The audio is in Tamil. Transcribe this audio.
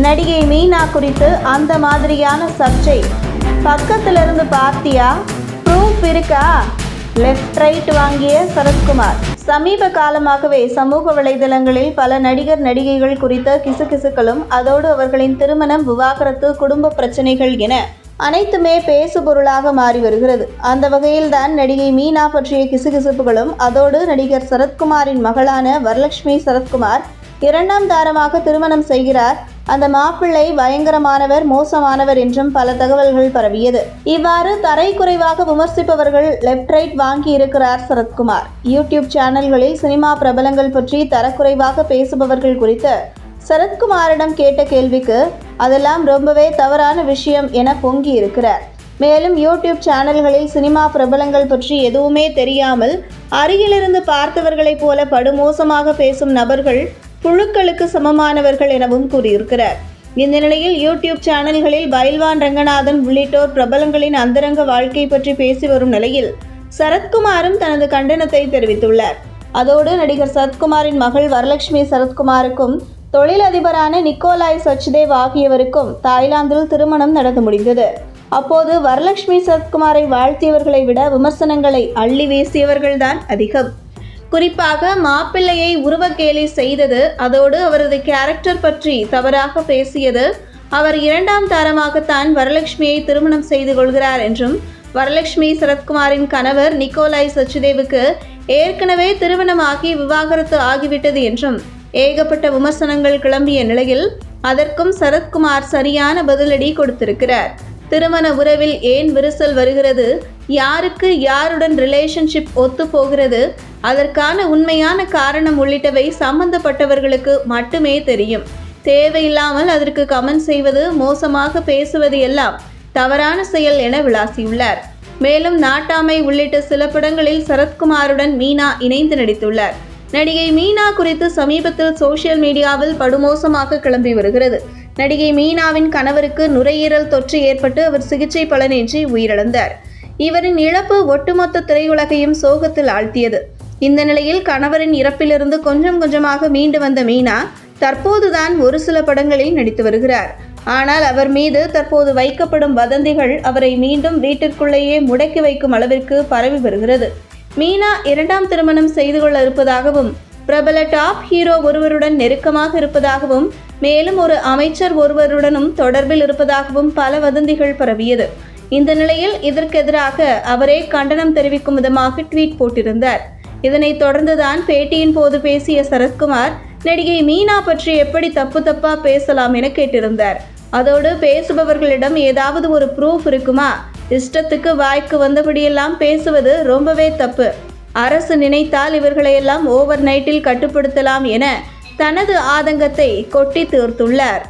நடிகை மீனா குறித்து அந்த மாதிரியான சர்ச்சை பக்கத்திலிருந்து பார்த்தியா, ப்ரூஃப் இருக்கா? லெஃப்ட் ரைட் வாங்கிய சரத்குமார். சமீப காலமாகவே சமூக வலைதளங்களில் பல நடிகர் நடிகைகள் குறித்த கிசுகிசுக்களும் அதோடு அவர்களின் திருமணம், விவாகரத்து, குடும்ப பிரச்சனைகள் என அனைத்துமே பேசுபொருளாக மாறி வருகிறது. அந்த வகையில்தான் நடிகை மீனா பற்றிய கிசுகிசுப்புகளும் அதோடு நடிகர் சரத்குமாரின் மகளான வரலட்சுமி சரத்குமார் 2ஆம் தாரமாக திருமணம் செய்கிறார். அந்த மாப்பிள்ளை பயங்கரமானவர், மோசமானவர் என்றும் பல தகவல்கள் பரவியது. இவ்வாறு தரைக்குறைவாக விமர்சிப்பவர்கள் லெஃப்ட் ரைட் வாங்கி இருக்கிறார் சரத்குமார். யூடியூப் சேனல்களில் சினிமா பிரபலங்கள் பற்றி தரக்குறைவாக பேசுபவர்கள் குறித்து சரத்குமாரிடம் கேட்ட கேள்விக்கு அதெல்லாம் ரொம்பவே தவறான விஷயம் என பொங்கி இருக்கிறார். மேலும் யூடியூப் சேனல்களில் சினிமா பிரபலங்கள் பற்றி எதுவுமே தெரியாமல் அருகிலிருந்து பார்த்தவர்களைப் போல படுமோசமாக பேசும் நபர்கள் புழுக்களுக்கு சமமானவர்கள் எனவும் கூறியிருக்கிறார். இந்த நிலையில் யூடியூப் சேனல்களில் பைல்வான் ரங்கநாதன் உள்ளிட்டோர் பிரபலங்களின் அந்தரங்க வாழ்க்கை பற்றி பேசி வரும் நிலையில் சரத்குமாரும் தனது கண்டனத்தை தெரிவித்துள்ளார். அதோடு நடிகர் சரத்குமாரின் மகள் வரலட்சுமி சரத்குமாருக்கும் தொழிலதிபரான நிக்கோலாய் சச்தேவ் ஆகியவருக்கும் தாய்லாந்தில் திருமணம் நடந்து முடிந்தது. அப்போது வரலட்சுமி சரத்குமாரை வாழ்த்தியவர்களை விட விமர்சனங்களை அள்ளி வீசியவர்கள்தான் அதிகம். குறிப்பாக மாப்பிள்ளையை உருவக்கேலி செய்தது, அதோடு அவரது கேரக்டர் பற்றி தவறாக பேசியது. அவர் 2ஆம் தாரமாகத்தான் வரலட்சுமியை திருமணம் செய்து கொள்கிறார் என்றும், வரலட்சுமி சரத்குமாரின் கணவர் நிக்கோலாய் சச்தேவுக்கு ஏற்கனவே திருமணமாகி விவாகரத்து ஆகிவிட்டது என்றும் ஏகப்பட்ட விமர்சனங்கள் கிளம்பிய நிலையில் அதற்கும் சரத்குமார் சரியான பதிலடி கொடுத்திருக்கிறார். திருமண உறவில் ஏன் விரிசல் வருகிறது, யாருக்கு யாருடன் ரிலேஷன்ஷிப் ஒத்து போகிறது, அதற்கான உண்மையான காரணம் உள்ளிட்டவை சம்பந்தப்பட்டவர்களுக்கு மட்டுமே தெரியும். தேவையில்லாமல் அதற்கு கமெண்ட் செய்வது, மோசமாக பேசுவது எல்லாம் தவறான செயல் என விளாசியுள்ளார். மேலும் நாட்டாமை உள்ளிட்ட சில படங்களில் சரத்குமாருடன் மீனா இணைந்து நடித்துள்ளார். நடிகை மீனா குறித்து சமீபத்தில் சோஷியல் மீடியாவில் படுமோசமாக கிளம்பி வருகிறது. நடிகை மீனாவின் கணவருக்கு நுரையீரல் தொற்று ஏற்பட்டு அவர் சிகிச்சை பலனின்றி உயிரிழந்தார். இவரின் இழப்பு ஒட்டுமொத்த திரையுலகையும் சோகத்தில் ஆழ்த்தியது. இந்த நிலையில் கணவரின் இறப்பிலிருந்து கொஞ்சம் கொஞ்சமாக மீண்டு வந்த மீனா தற்போதுதான் ஒரு சில படங்களில் நடித்து வருகிறார். ஆனால் அவர் மீது தற்போது வைக்கப்படும் வதந்திகள் அவரை மீண்டும் வீட்டிற்குள்ளேயே முடக்கி வைக்கும் அளவிற்கு பரவி வருகிறது. மீனா 2ஆம் திருமணம் செய்து கொள்ள இருப்பதாகவும், பிரபல டாப் ஹீரோ ஒருவருடன் நெருக்கமாக இருப்பதாகவும், மேலும் ஒரு அமைச்சர் ஒருவருடனும் தொடர்பில் இருப்பதாகவும் பல வதந்திகள் பரவியது. இந்த நிலையில் இதற்கு எதிராக அவரே கண்டனம் தெரிவிக்கும் விதமாக ட்வீட் போட்டிருந்தார். இதனைத் தொடர்ந்துதான் பேட்டியின் போது பேசிய சரத்குமார் நடிகை மீனா பற்றி எப்படி தப்பா பேசலாம் என கேட்டிருந்தார். அதோடு பேசுபவர்களிடம் ஏதாவது ஒரு ப்ரூஃப் இருக்குமா, இஷ்டத்துக்கு வாய்க்கு வந்தபடியெல்லாம் பேசுவது ரொம்பவே தப்பு, அரசு நினைத்தால் இவர்களையெல்லாம் ஓவர் நைட்டில் கட்டுப்படுத்தலாம் என தனது ஆதங்கத்தை கொட்டி தீர்த்துள்ளார்.